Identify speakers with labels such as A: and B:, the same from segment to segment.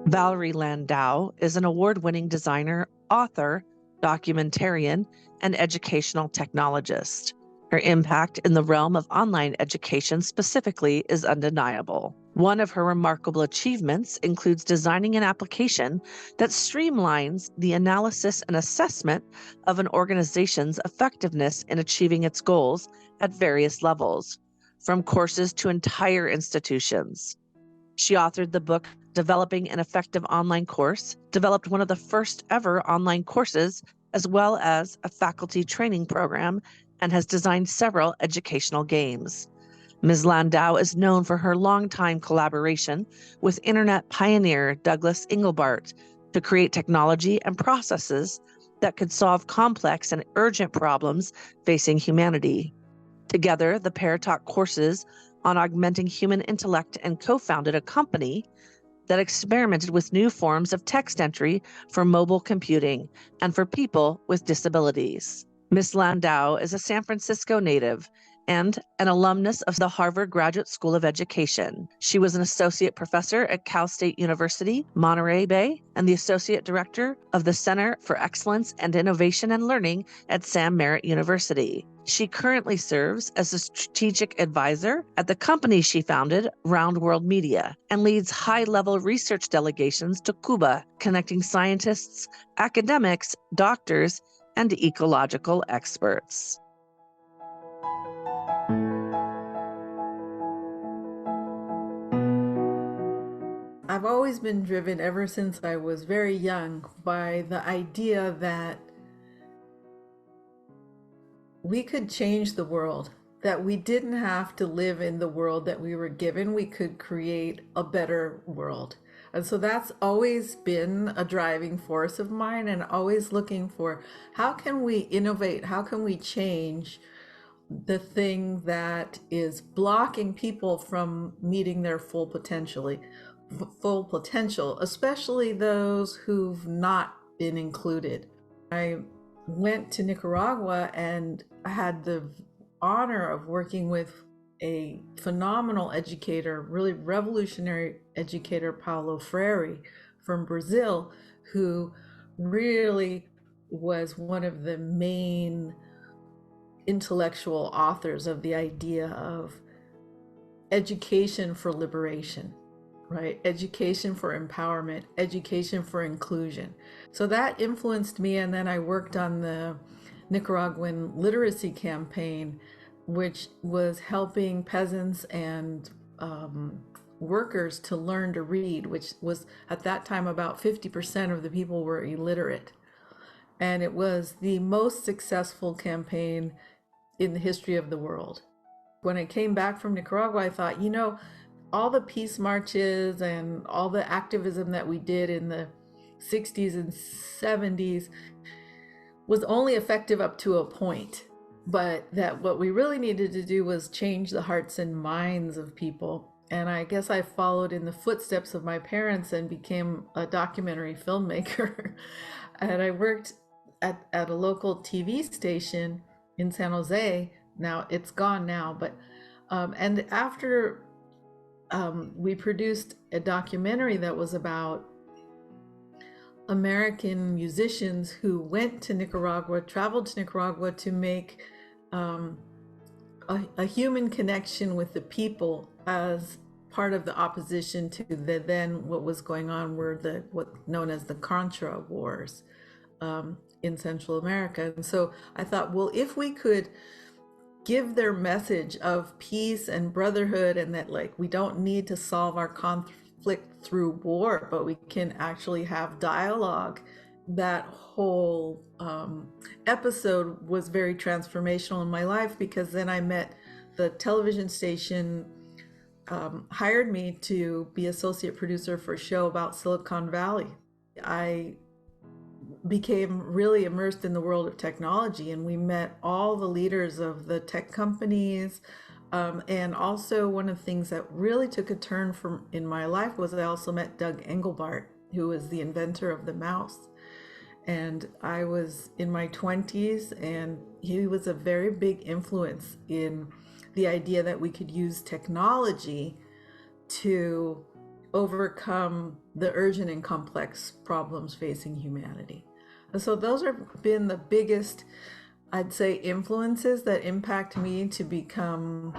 A: Valerie Landau is an award-winning designer, author, documentarian, and educational technologist. Her impact in the realm of online education specifically is undeniable. One of her remarkable achievements includes designing an application that streamlines the analysis and assessment of an organization's effectiveness in achieving its goals at various levels, from courses to entire institutions. She authored the book Developing an Effective Online Course, developed one of the first ever online courses, as well as a faculty training program, and has designed several educational games. Ms. Landau is known for her longtime collaboration with internet pioneer Douglas Engelbart to create technology and processes that could solve complex and urgent problems facing humanity. Together, the pair taught courses on augmenting human intellect and co-founded a company that experimented with new forms of text entry for mobile computing and for people with disabilities. Ms. Landau is a San Francisco native and an alumnus of the Harvard Graduate School of Education. She was an associate professor at Cal State University, Monterey Bay, and the associate director of the Center for Excellence and Innovation and Learning at Sam Merritt University. She currently serves as a strategic advisor at the company she founded, Round World Media, and leads high-level research delegations to Cuba, connecting scientists, academics, doctors, and ecological experts.
B: I've always been driven ever since I was very young by the idea that we could change the world, that we didn't have to live in the world that we were given. We could create a better world. And so that's always been a driving force of mine, and always looking for how can we innovate? How can we change the thing that is blocking people from meeting their full potential, especially those who've not been included. I went to Nicaragua and I had the honor of working with a phenomenal educator, really revolutionary educator, Paulo Freire from Brazil, who really was one of the main intellectual authors of the idea of education for liberation, right? Education for empowerment, education for inclusion. So that influenced me. And then I worked on the Nicaraguan literacy campaign, which was helping peasants and workers to learn to read, which was at that time about 50% of the people were illiterate. And it was the most successful campaign in the history of the world. When I came back from Nicaragua, I thought, all the peace marches and all the activism that we did in the 60s and 70s was only effective up to a point, but that what we really needed to do was change the hearts and minds of people. And I guess I followed in the footsteps of my parents and became a documentary filmmaker. And I worked at a local TV station in San Jose. Now it's gone now, but and after we produced a documentary that was about American musicians who went to Nicaragua, traveled to Nicaragua to make a human connection with the people as part of the opposition to then what was going on were what known as the Contra Wars in Central America. And so I thought, well, if we could give their message of peace and brotherhood, and that we don't need to solve our conflict through war, but we can actually have dialogue. That whole episode was very transformational in my life, because then I met the television station, hired me to be associate producer for a show about Silicon Valley. I became really immersed in the world of technology, and we met all the leaders of the tech companies. And also one of the things that really took a turn in my life was I also met Doug Engelbart, who was the inventor of the mouse. And I was in my 20s, and he was a very big influence in the idea that we could use technology to overcome the urgent and complex problems facing humanity. And so those have been the biggest, I'd say, influences that impact me to become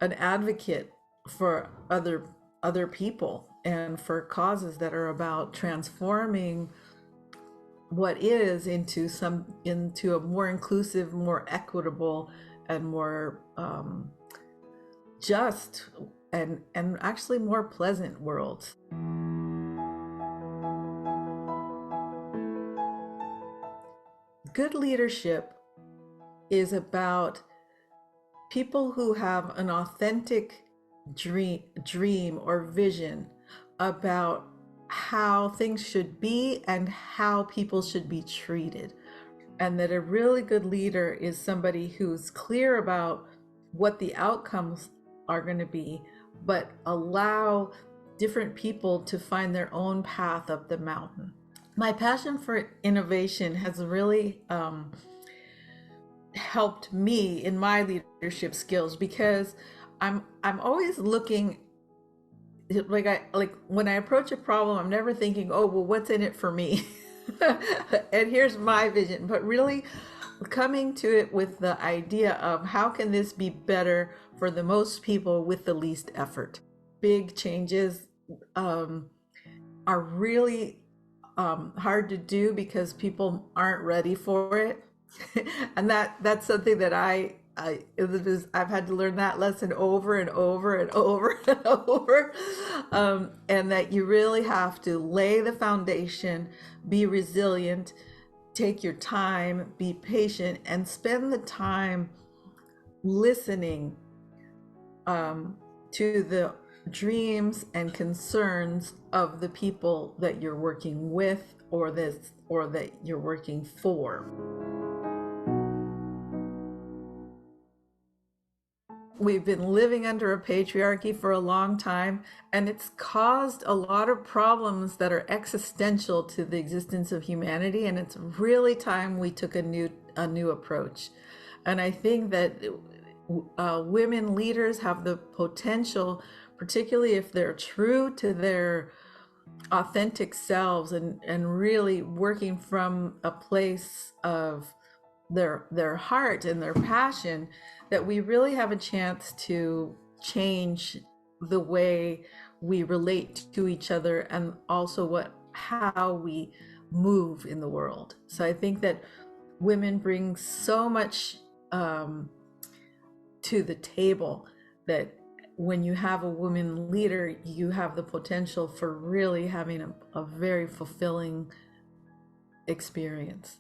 B: an advocate for other people and for causes that are about transforming what is into a more inclusive, more equitable, and more just and actually more pleasant world. Good leadership is about people who have an authentic dream or vision about how things should be and how people should be treated. And that a really good leader is somebody who's clear about what the outcomes are going to be, but allow different people to find their own path up the mountain. My passion for innovation has really helped me in my leadership skills, because I'm always looking, like when I approach a problem, I'm never thinking, oh, well, what's in it for me? And here's my vision, but really coming to it with the idea of how can this be better for the most people with the least effort. Big changes are really hard to do because people aren't ready for it. And that's something that I've had to learn that lesson over and over and over and over, and that you really have to lay the foundation, be resilient, take your time, be patient, and spend the time listening to the dreams and concerns of the people that you're working with or that you're working for. We've been living under a patriarchy for a long time, and it's caused a lot of problems that are existential to the existence of humanity, and it's really time we took a new approach. And I think that women leaders have the potential, particularly if they're true to their authentic selves and really working from a place of their heart and their passion, that we really have a chance to change the way we relate to each other and also how we move in the world. So I think that women bring so much to the table, that when you have a woman leader, you have the potential for really having a very fulfilling experience.